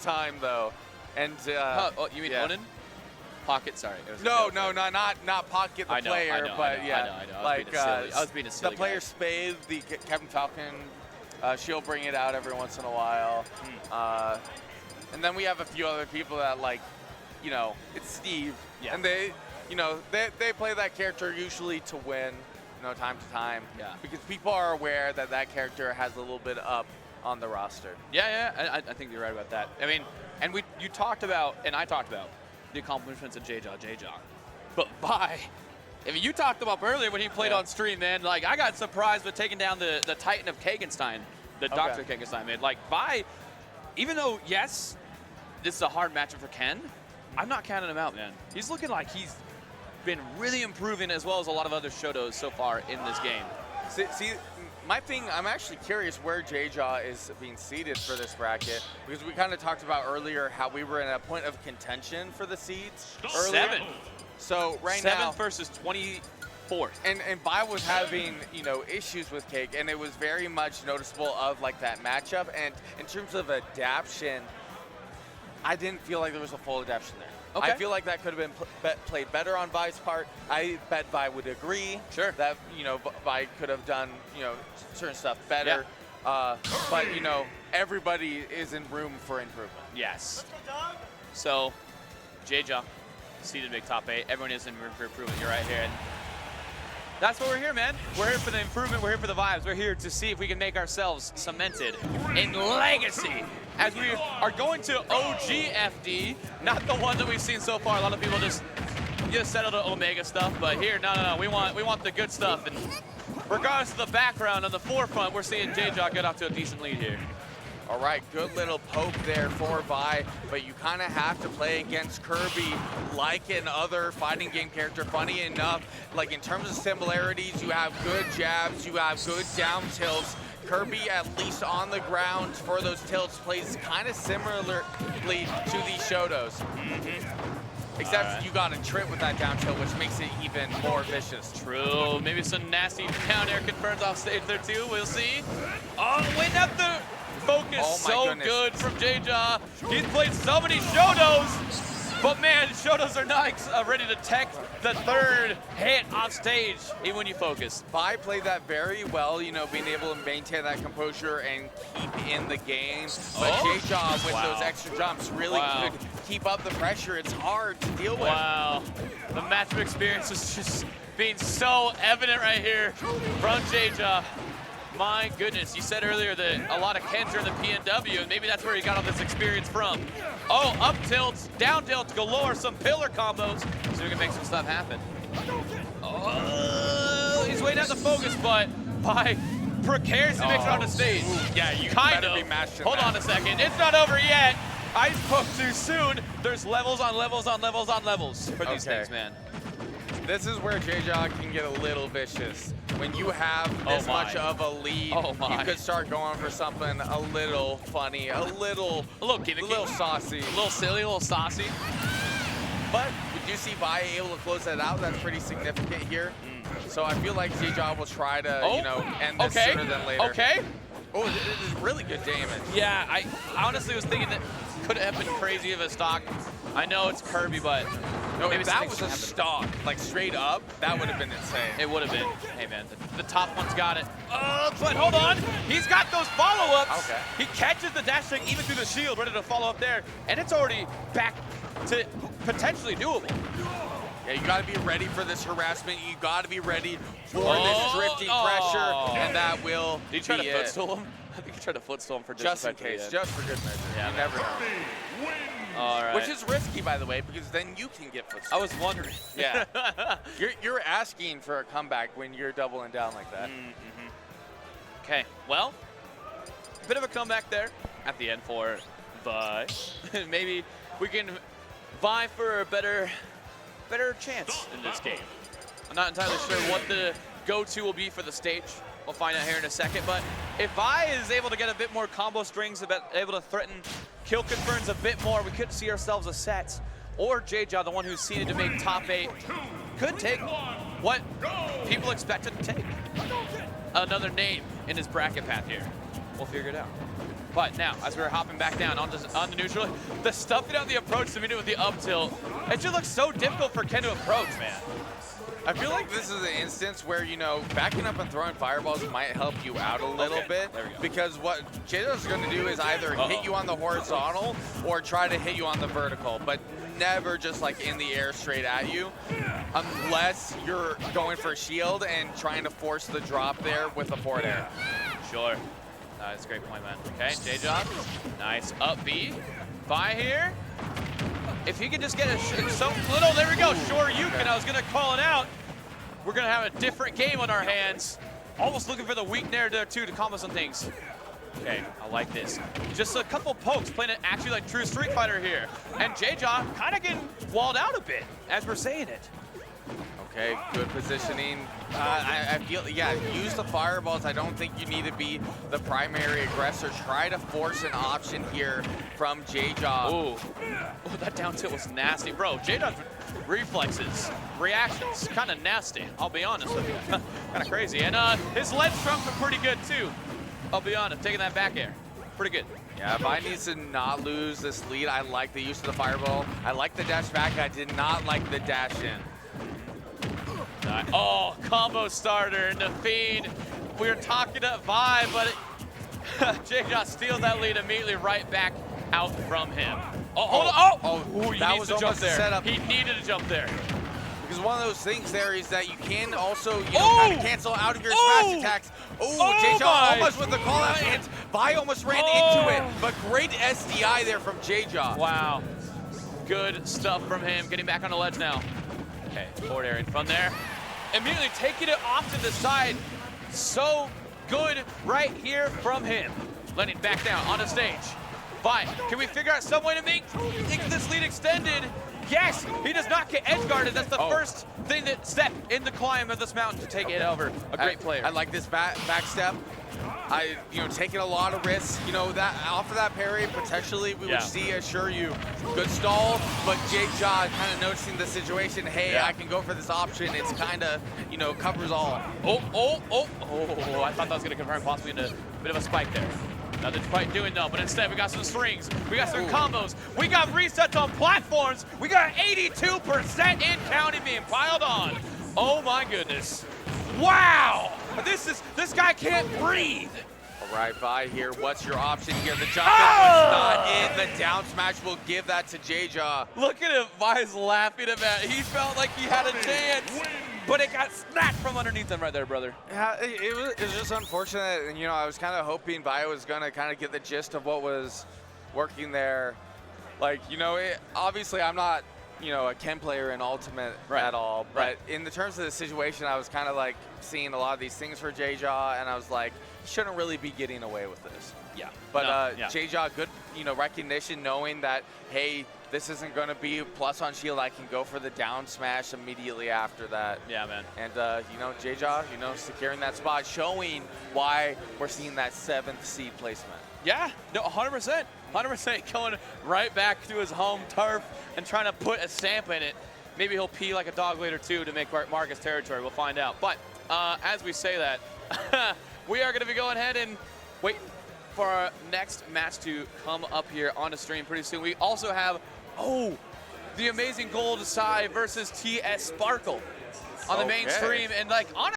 time though, and oh, you mean Onin? Pocket, sorry. No, not Pocket the player, but yeah, I know. Like I was being a silly the player guy. Spade, the Captain Falcon, she'll bring it out every once in a while, and then we have a few other people that like, you know, it's Steve, and they, you know, they play that character usually to win, you know, time to time, because people are aware that that character has a little bit up on the roster. I think you're right about that. I mean, and you talked about, and I talked about the accomplishments of JeJaJeJa. But Vi, I mean, you talked about earlier when he played on stream, man. Like, I got surprised with taking down the Titan of Kagenstein, the Dr. Kagenstein, man. Like, Vi, even though, yes, this is a hard matchup for Ken, I'm not counting him out, man. He's looking like he's been really improving as well as a lot of other Shotos so far in this game. See, my thing, I'm actually curious where JeJa is being seeded for this bracket, because we kind of talked about earlier how we were in a point of contention for the seeds earlier. 7. So right now, 7th versus 24th. And Vi was having, you know, issues with Cake, and it was very much noticeable of like that matchup. And in terms of adaption, I didn't feel like there was a full adaption there. Okay. I feel like that could have been played better on Vi's part. I bet Vi would agree that, you know, Vi could have done, you know, certain stuff better. But, you know, everybody is in room for improvement. Yes. So, JeJa, seeded big top 8. Everyone is in room for improvement. You're right here. And that's what we're here, man. We're here for the improvement. We're here for the vibes. We're here to see if we can make ourselves cemented in Legacy. As we are going to OGFD, not the one that we've seen so far. A lot of people just settle to Omega stuff, but here, no. We want the good stuff. And regardless of the background, on the forefront, we're seeing JeJa get off to a decent lead here. All right, good little poke there for Vi, but you kind of have to play against Kirby like an other fighting game character. Funny enough, like in terms of similarities, you have good jabs, you have good down tilts. Kirby, at least on the ground for those tilts, plays kind of similarly to these Shotos. Except you got a trip with that down tilt, which makes it even more vicious. True. Maybe some nasty down air confirms off stage there too. We'll see. Oh, wait, up the focus. So good from JeJa. He's played so many Shotos. But man, Shotos are not ready to tech the third hit off stage, even when you focus. Vi played that very well, you know, being able to maintain that composure and keep in the game. But JeJa, with those extra jumps, really could keep up the pressure. It's hard to deal with. Wow. The matchup experience is just being so evident right here from JeJa. My goodness, you said earlier that a lot of Kens are in the PNW, and maybe that's where he got all this experience from. Oh, up tilts, down tilts galore, some pillar combos, so we can make some stuff happen. Oh, he's waiting out the focus, but Vi precariously makes it on the stage. Yeah, you kind of be matched in Hold on a second, it's not over yet. Ice poke too soon. There's levels on levels on levels on levels for these things, man. This is where JeJa can get a little vicious. When you have this much of a lead, you could start going for something a little funny, a little gimmicky, a little saucy. A little silly, a little saucy. But we do see Vi able to close that out. That's pretty significant here. So I feel like JeJa will try to, you know, end this sooner than later. Oh, this is really good damage. Yeah, I honestly was thinking that could have been crazy of a stock. I know it's Kirby, but no, if that was a stock, like straight up, that would have been insane. It would have been. Hey man, the top one's got it. Oh, but hold on. He's got those follow-ups. He catches the dash thing even through the shield, ready to follow up there, and it's already back to potentially doable. Yeah, you gotta be ready for this harassment. You gotta be ready for this drifting pressure, and that will Did you try to footstool him? I think he tried to footstool him for just in case, just for good measure. Yeah, you never know. All right. Which is risky, by the way, because then you can get footstool. I was wondering. Yeah. You're asking for a comeback when you're doubling down like that. Okay, well, a bit of a comeback there at the end for Vi. Maybe we can vie for a better chance in this game. I'm not entirely sure what the go-to will be for the stage. We'll find out here in a second, but if Vi is able to get a bit more combo strings, able to threaten kill confirms a bit more, we could see ourselves a set. Or JeJa, the one who's seeded to make top 8, could take what people expected to take. Another name in his bracket path here. We'll figure it out. But now, as we're hopping back down on the neutral, the stuffing on the approach to meet it with the up tilt, it just looks so difficult for Ken to approach, man. I feel like this is an instance where, you know, backing up and throwing fireballs might help you out a little bit. There we go. Because what JeJaJa's going to do is either hit you on the horizontal or try to hit you on the vertical, but never just like in the air straight at you, unless you're going for a shield and trying to force the drop there with a forward air. Sure. That's a great point, man. Okay, JeJaJa. Nice up B. Vi here. If he can just get some little, there we go, sure you can. I was gonna call it out. We're gonna have a different game on our hands. Almost looking for the weak nair there too to combo some things. Okay, I like this. Just a couple pokes, playing it actually like true Street Fighter here. And JeJaJa kind of getting walled out a bit as we're saying it. Okay, good positioning. I feel, yeah, use the fireballs. I don't think you need to be the primary aggressor. Try to force an option here from JeJaJa. Ooh, that down tilt was nasty. Bro, JeJaJa's reflexes, reactions, kind of nasty, I'll be honest with you. Kind of crazy. And his ledge trumps are pretty good too. I'll be honest, taking that back air. Pretty good. Yeah, Vi needs to not lose this lead. I like the use of the fireball. I like the dash back. I did not like the dash in. Oh, combo starter and the feed. We were talking up Vi, but JeJaJa steals that lead immediately right back out from him. Oh, hold on. Oh, he that needs was to jump almost there. a setup. He needed to jump there. Because one of those things there is that you can also, you know, kind of cancel out of your smash attacks. Oh, JeJaJa almost with the call out, and Vi almost ran into it. But great SDI there from JeJaJa. Wow. Good stuff from him. Getting back on the ledge now. Okay, forward air in from there. Immediately taking it off to the side. So good right here from him. Letting back down on the stage. Vi, can we figure out some way to make this lead extended? Yes, he does not get edge guarded. That's the first thing that step in the climb of this mountain to take it over. A great player. I like this back step. Taking a lot of risks. You know, that off of that parry, potentially we would see assure you good stall, but JeJaJa kind of noticing the situation. Hey, I can go for this option. It's kind of, you know, covers all. Oh, I thought that was going to convert possibly into a bit of a spike there. Nothing quite doing though, but instead we got some strings, we got some combos, we got resets on platforms, we got 82% in counting being piled on. Oh my goodness. Wow! This guy can't breathe. All right, Vi here, what's your option here? The jump was not in, the down smash will give that to JeJaJa. Look at him, Vi's laughing about it. He felt like he had a chance, but it got snatched from underneath him right there, brother. Yeah, it was just unfortunate, and you know, I was kind of hoping Vi was gonna kind of get the gist of what was working there. Like, you know, obviously I'm not, you know, a Ken player in Ultimate at all, but in the terms of the situation, I was kind of like seeing a lot of these things for JeJaJa, and I was like, he shouldn't really be getting away with this. Yeah. But JeJaJa, good, you know, recognition, knowing that, hey, this isn't going to be plus on shield. I can go for the down smash immediately after that. Yeah, man. And, you know, JeJaJa, you know, securing that spot, showing why we're seeing that 7th seed placement. Yeah, no, 100%. 100% going right back to his home turf and trying to put a stamp in it. Maybe he'll pee like a dog later, too, to make Marcus territory. We'll find out. But as we say that, we are going to be going ahead and wait for our next match to come up here on the stream pretty soon. We also have, the amazing Gold Sai versus TS Sparkle on the main stream. And, like, honestly,